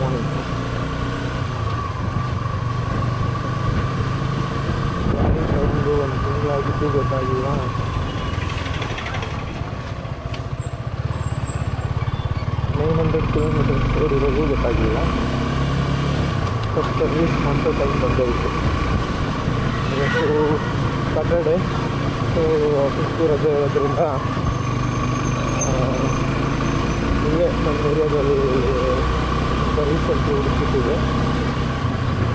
ಚೆನ್ನಾಗಿತ್ತು. ಗಾಡಿ ತಗೊಂಡು 1 ತಿಂಗಳಾಗಿದ್ದು ಗೊತ್ತಾಗಿಲ್ಲ. 900 ಕಿಲೋಮೀಟರ್ಸ್ ಓಡಿರೋದು ಗೊತ್ತಾಗಿಲ್ಲ. ಫಸ್ಟ್ ಸರ್ವಿಸ್ ಮಾಡೋ ಟೈಮ್ ಬಂದೋಯಿತು. ಇವತ್ತು ಸಾಟರ್ಡೆ, ಸೊ ಆಫೀಸ್ಗೂ ರಜೆ ಇರೋದ್ರಿಂದ ಇಲ್ಲೇ ನಮ್ಮ ಏರಿಯಾದಲ್ಲಿ ಸರ್ವಿಸ್ ಅಂತ ಹುಡುಕಿಟ್ಟಿದೆ.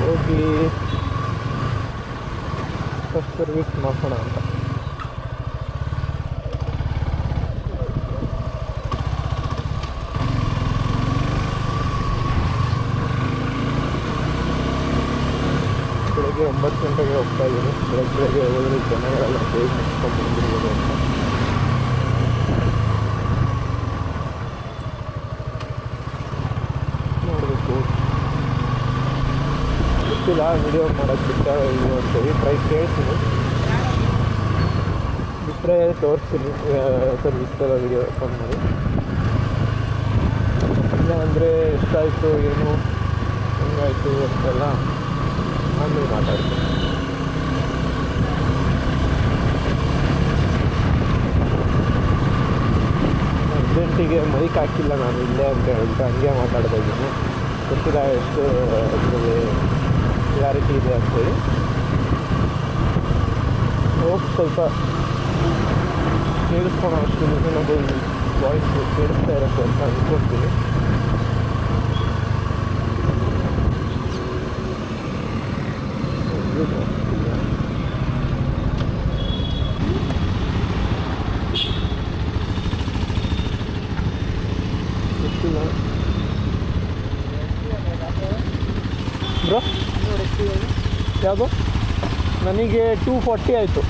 ಹೋಗಿ ಫಸ್ಟ್ ಸರ್ವಿಸ್ ಮಾಡೋಣ ಅಂತ. ಬೆಳಗ್ಗೆ 9 ಗಂಟೆಗೆ ಹೋಗ್ತಾ ಇದ್ದೀನಿ. ಬೆಳಗ್ಗೆ ಹೋದರೆ ಜನಗಳೆಲ್ಲ ಬೇಗ ಮುಗಿಸ್ಕೊಂಡು ಬಂದಿರ್ಬೋದು ಅಂತ. ನೋಡಬೇಕು, ಗೊತ್ತಿಲ್ಲ. ವಿಡಿಯೋ ಮಾಡೋಕ್ಕೆ ಬಿಟ್ಟಾಗ ಅಂತೇಳಿ ಟ್ರೈ ಕೇಳ್ತೀನಿ, ಬಿಟ್ಟರೆ ತೋರಿಸ್ತೀನಿ ಸರ್ವಿಸ್ದೆಲ್ಲ ವಿಡಿಯೋ ಫೋನ್ ಮಾಡಿ. ಇಲ್ಲ ಅಂದರೆ ಎಷ್ಟಾಯಿತು, ಏನು ಹೆಂಗಾಯಿತು ಅಂತೆಲ್ಲ ಆಮೇಲೆ ಮಾತಾಡ್ತೀನಿ. ಅರ್ಜೆಂಟಿಗೆ ಮೈಕ್ ಹಾಕಿಲ್ಲ ನಾನು ಇಲ್ಲೇ ಅಂತ ಹೇಳ್ತಾ ಹಂಗೆ ಮಾತಾಡ್ತಾ ಇದ್ದೀನಿ. ಗೊತ್ತಿಲ್ಲ ಎಷ್ಟು ಅದರಲ್ಲಿ ಕ್ಲಾರಿಟಿ ಇದೆ ಅಂತೇಳಿ. ಹೋಗಿ ಸ್ವಲ್ಪ ಕೇಳಿಸ್ಕೊಳೋ ಅಷ್ಟು ರೀಸನಬಲ್ ವಾಯ್ಸ್ ಕೇಳಿಸ್ತಾ ಇರೋಕ್ಕೆ ಅಂತ ಅಂದ್ಕೊಳ್ತೀನಿ. ಬ್ರೋ ಯಾವುದು? ನನಗೆ 240 ಆಯಿತು,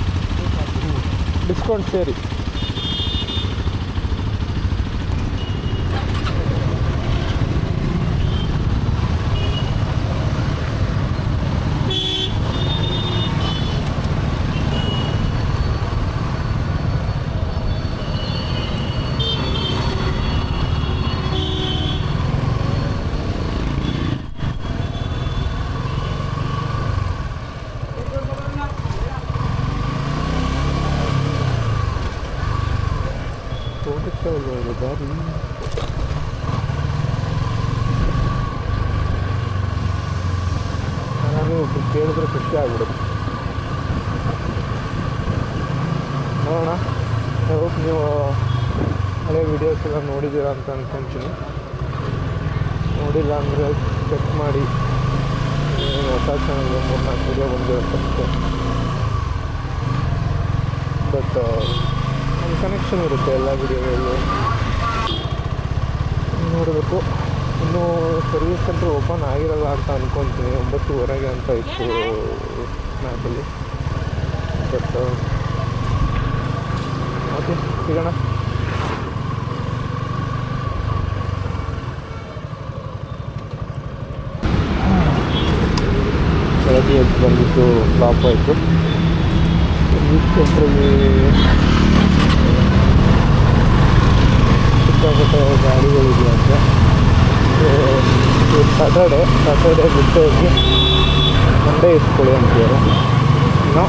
ಡಿಸ್ಕೌಂಟ್ ಸೇರಿ. ಗಾಡಿ ನಾನು ಒಬ್ರು ಕೇಳಿದ್ರೆ ಖುಷಿ ಆಗ್ಬಿಡುತ್ತೆ. ನೋಡೋಣ. ಹೋಗಿ ನೀವು ಹಳೆ ವೀಡಿಯೋಸ್ ಎಲ್ಲ ನೋಡಿದ್ದೀರಾ ಅಂತ ಅಂದ್ಕೊಳ್ತೀನಿ. ನೋಡಿಲ್ಲ ಅಂದರೆ ಚೆಕ್ ಮಾಡಿ. ಹೊಸ ಚಾನಲ್ಗೆ 3-4 ವೀಡಿಯೋ ಬಂದಿರುತ್ತೆ. ಬಟ್ ಒಂದು ಕನೆಕ್ಷನ್ ಇರುತ್ತೆ ಎಲ್ಲ ವೀಡಿಯೋಗಳು ನೋಡಬೇಕು. ಇನ್ನೂ ಸರ್ವಿಸ್ ಸೆಂಟ್ರ್ ಓಪನ್ ಆಗಿರಲ್ಲ ಅಂತ ಅಂದ್ಕೊಳ್ತೀನಿ. 9:30 ಅಂತ ಇತ್ತು ಮ್ಯಾಪಲ್ಲಿ. ಬಟ್ ಓಕೆ, ಸಿಗೋಣ. ಬೆಳಗ್ಗೆ ಎದ್ದು ಬಂದಿದ್ದು ಫ್ಲಾಪ್ ಆಯಿತು. ಸರ್ವಿಸ್ ಸೆಂಟ್ರಲ್ಲಿ ಸಿಕ್ಕಾಪಟ್ಟೆ ಗಾಡಿಗಳಿದೆ ಅಂತ. ಸೊ ಸಾಟರ್ಡೆ ಬಿಟ್ಟು ಹೋಗಿ ಮಂಡೇ ಇಸ್ಕೊಳ್ಳಿ ಅಂತೀರ. ಇನ್ನೂ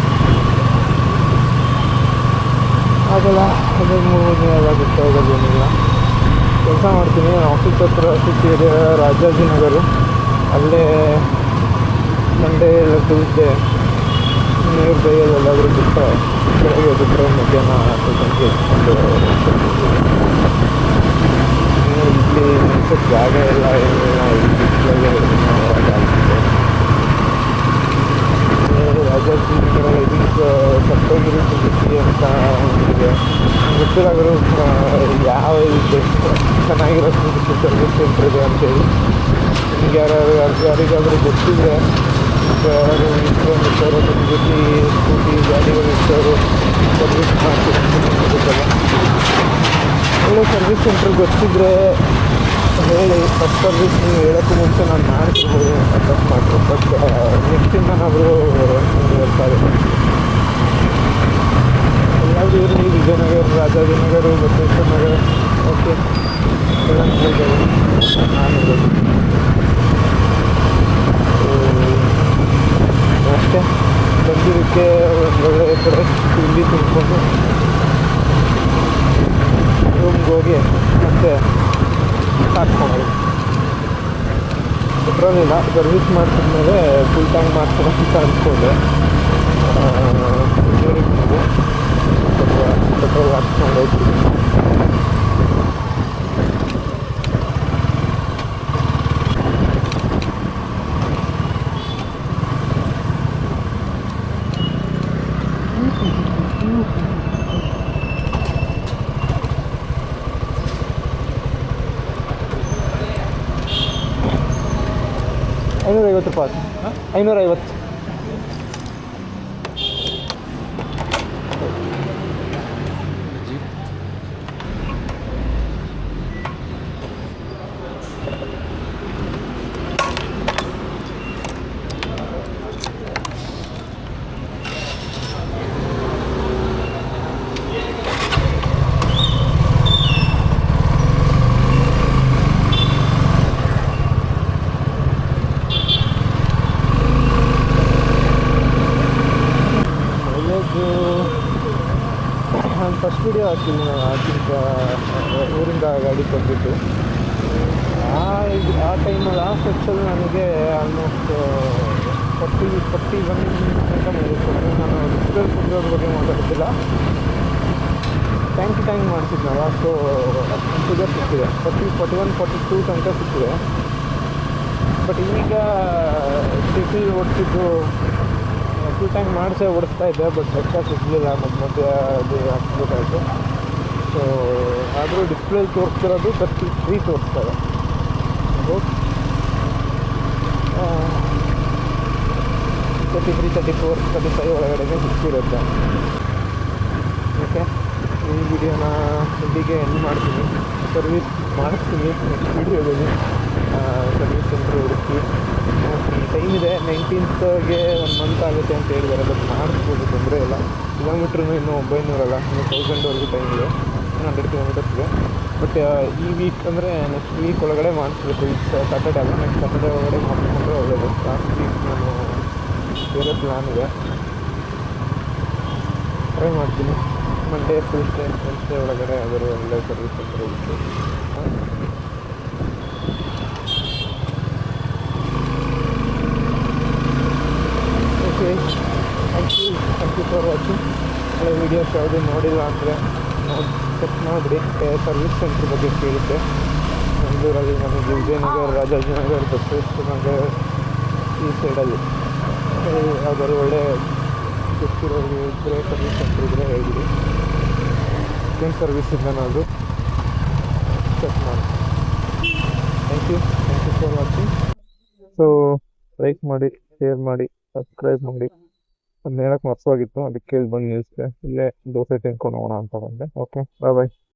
ಆಗಲ್ಲ, ಅದೇ 3 ದಿನ ಎಲ್ಲ ಬಿಟ್ಟು ಹೋಗೋದೇನಿಲ್ಲ. ಕೆಲಸ ಮಾಡ್ತೀನಿ. ಆಫೀಸ್ ಹತ್ರ ಸಿಟಿ ಇದೆ, ರಾಜಾಜಿನಗರ. ಅಲ್ಲೇ ಮಂಡೇ ಇಲ್ಲ ಟ್ಯೂಸ್ಡೇ ನೀರು ಬೈಯಲ್ಲೆಲ್ಲಾದರೂ ಬಿಟ್ಟರೆ, ಬೆಳಗ್ಗೆ ಬಿಟ್ಟರೆ ಮಧ್ಯಾಹ್ನ ಸಂಜೆ ಇಟ್ಕೊಂಡು ಇಲ್ಲಿ ನಿಲ್ಸೋಕ್ಕೆ ಜಾಗ ಎಲ್ಲ ಏನಿಲ್ಲ. ಬಿಸಿಲಾಗೆ ರಾಜಾಜಿನಗರ ಇದೀಗ ಸಪ್ತಗಿರಿ ಸಿಟಿ ಅಂತ ಒಂದಿದೆ. ಗೊತ್ತಿರಾಗರು ಯಾವ ಚೆನ್ನಾಗಿರೋ ಸರ್ವಿಸ್ ಸೆಂಟರ್ ಇದೆ ಅಂತೇಳಿ. ನಿಮ್ಗೆ ಯಾರಿಗಾದರೂ ಗೊತ್ತಿದ್ರೆ, ಯಾರು ಇಟ್ಕೊಂಡಿರ್ತಾರೋ ನಿಮ್ಮ ಜೊತೆ ಸ್ಕೂಟಿ ಗಾಡಿಗಳು ಇರ್ತಾರೋ ಸರ್ವಿಸ್ ಮಾಡ್ತಿರ್ತಾರೆ. ಒಳ್ಳೆ ಸರ್ವಿಸ್ ಸೆಂಟ್ರ್ ಗೊತ್ತಿದ್ರೆ ಹೇಳಿ. ಫಸ್ಟ್ ಸರ್ವಿಸ್ ನೀವು ಹೇಳೋಕ್ಕೂ ಮುಂಚೆ ನಾನು ಮಾಡ್ತಿರ್ಬೋದು, ಅಕಸ್ಮಾತ್. ಬಟ್ ನೆಕ್ಸ್ಟಿಂದನಾದರೂ ಬರ್ತಾರೆ. ಎಲ್ಲಾದರೂ ಇರಲಿ, ವಿಜಯನಗರ, ರಾಜಾಜಿನಗರ, ಬಸವೇಶ್ವರ ನಗರ, ಓಕೆ ಎಲ್ಲ ನೋಡಿದ್ದೇವೆ. ನಾನು ಅದಕ್ಕೆ ಒಳ್ಳೆ ಕಡೆ ತಿಂಡಿ ತಿನ್ಕೊಂಡು ರೂಮ್ಗೆ ಹೋಗಿ ಮತ್ತೆ ಸ್ಟಾರ್ಟ್ ಮಾಡೋದು. ಪೆಟ್ರೋಲ್ ಇಲ್ಲ, ಸರ್ವಿಸ್ ಮಾಡಿಸಿದ್ಮೇಲೆ ಫುಲ್ ಟ್ಯಾಂಕ್ ಮಾಡ್ಸೋಣ ಅಂತ ಅಂದ್ಕೊಂಡೆ. ಪೆಟ್ರೋಲ್ ಹಾಕ್ಸ್ಕೊಂಡು ಹೋಗ್ತೀವಿ. ₹550. 550. ನಾನು ಫಸ್ಟ್ ವೀಡಿಯೋ ಹಾಕ್ತೀನಿ, ನಾನು ಹಾಕಿದ್ದ ಊರಿಂದ ಗಾಡಿ ಕೊಟ್ಟಿದ್ದು ಆ ಟೈಮಲ್ಲಿ ಆ ಸೆಕ್ಷಲ್ಲಿ ನನಗೆ ಆಲ್ಮೋಸ್ಟ್ 41 ಅಂತ ಮುಗಿಸ್ಕೊಂಡು. ನಾನು ಡಿಜಿಟಲ್ ಫುಡ್ಗಳ ಬಗ್ಗೆ ಮಾತಾಡ್ತಿಲ್ಲ, ಟ್ಯಾಂಕ್ ಮಾಡಿಸಿದ್ನಲ್ಲ, ಸೊ ಫಿಗರ್ ಸಿಕ್ಕಿದೆ 41, 42 ತನಕ ಸಿಕ್ಕಿದೆ. ಬಟ್ ಈಗ ಸಿಟಿ ಓಡಿಸಿದ್ದು ಫುಲ್ ಟ್ಯಾಂಕ್ ಮಾಡಿಸೇ ಓಡಿಸ್ತಾ ಇದ್ದೆ, ಬಟ್ ಲೆಕ್ಕ ಸಿಗಲಿಲ್ಲ, ಮಧ್ಯೆ ಅದು ಹಾಕ್ಸ್ಬೇಕಾಯ್ತು. ಸೊ ಆದರೂ ಡಿಸ್ಪ್ಲೇಲಿ ತೋರಿಸ್ತಿರೋದು 33 ತೋರಿಸ್ತಾರೆ. ಅಬೌಟ್ 33, 34, 35 ಒಳಗಡೆಗೆ ಸಿಕ್ಕಿರುತ್ತೆ. ಓಕೆ, ಈ ವಿಡಿಯೋನ ಇಲ್ಲಿಗೆ ಎಂಡ್ ಮಾಡ್ತೀನಿ. ಸರ್ವಿಸ್ ಮಾಡಿಸ್ತೀನಿ ನೆಕ್ಸ್ಟ್ ವೀಡಿಯೋದಲ್ಲಿ. ಸರ್ವಿಸ್ ಸೆಂಟ್ರ್ ಹುಡುಕಿ ಟೈಮ್ ಇದೆ, 19th 1 ಮಂತ್ ಆಗುತ್ತೆ ಅಂತ ಹೇಳಿದ್ದಾರೆ. ಬಟ್ ಮಾಡಿಸ್ಬೋದು, ತೊಂದರೆ ಇಲ್ಲ. ಕಿಲೋಮೀಟ್ರೂ ಇನ್ನೂ 900 ಅಲ್ಲ, ಇನ್ನು 1000ವರೆಗೂ ಟೈಮ್ ಇದೆ, 100 ಕಿಲೋಮೀಟರ್ಸ್ಗೆ. ಬಟ್ ಈ ವೀಕ್ ಅಂದರೆ ನೆಕ್ಸ್ಟ್ ವೀಕ್ ಒಳಗಡೆ ಮಾಡಿಸ್ಬೇಕು. ಈ ಸ್ಯಾಟರ್ಡೆ ಅಲ್ಲ, ನೆಕ್ಸ್ಟ್ ಸ್ಯಾಟರ್ಡೆ ಒಳಗಡೆ ಮಾಡಿಸ್ಕೊಂಡ್ರೆ ಒಳ್ಳೆಯದು. ಲಾಸ್ಟ್ ವೀಕ್ ನಾನು ಬೇರೆ ಪ್ಲ್ಯಾನ್ ಇದೆ, ಟ್ರೈ ಮಾಡ್ತೀನಿ. ಮಂಡೇ ಟ್ಯೂಸ್ಡೇ ವೆನ್ಸ್ಡೇ ಒಳಗಡೆ ಯಾವ್ದಾದ್ರು ಒಳ್ಳೆ ಸರ್ವಿಸ್ ಅಂತ ಹೋಗುತ್ತೆ. Okay, thank you for watching. ಒಳ್ಳೆ ವೀಡಿಯೋಸ್ ಯಾವುದು ನೋಡಿಲ್ಲ ಅಂದರೆ ಚೆಕ್ ಮಾಡಿಬಿಡಿ. ಸರ್ವಿಸ್ ಸೆಂಟ್ರ್ ಬಗ್ಗೆ ಕೇಳಿದ್ದೆ ಬೆಂಗಳೂರಲ್ಲಿ. ನಮಗೆ ವಿಜಯನಗರ, ರಾಜಾಜಿನಗರ, ಬಸವೇಶ್ವರ ನಗರ್ ಈ ಸೈಡಲ್ಲಿ ಯಾವ್ದಾದ್ರು ಒಳ್ಳೆ ಗೊತ್ತಿರೋರು ಇದ್ದರೆ, ಸರ್ವಿಸ್ ಸೆಂಟ್ರ್ ಇದ್ದರೆ ಹೇಳ್ಬಿಡಿ. ಏನು ಸರ್ವಿಸ್ ಇದನ್ನಾದರೂ ಚೆಕ್ ಮಾಡಿ. Thank you for watching. So like ಮಾಡಿ, ಶೇರ್ ಮಾಡಿ, ಸಬ್ಸ್ಕ್ರೈಬ್ ಮಾಡಿ. ಒಂದು ಹೇಳಕ್ಕೆ ಮರ್ಸೋಗಿತ್ತು, ಅದಕ್ಕೆ ಕೇಳಿ ಬಂದು ನಿಲ್ಲಿಸಿದೆ. ಇಲ್ಲೇ ದೋಸೆ ತಿನ್ಕೊಂಡು ಹೋಗೋಣ ಅಂತ ಬಂದೆ. ಓಕೆ, ಬಾಯ್.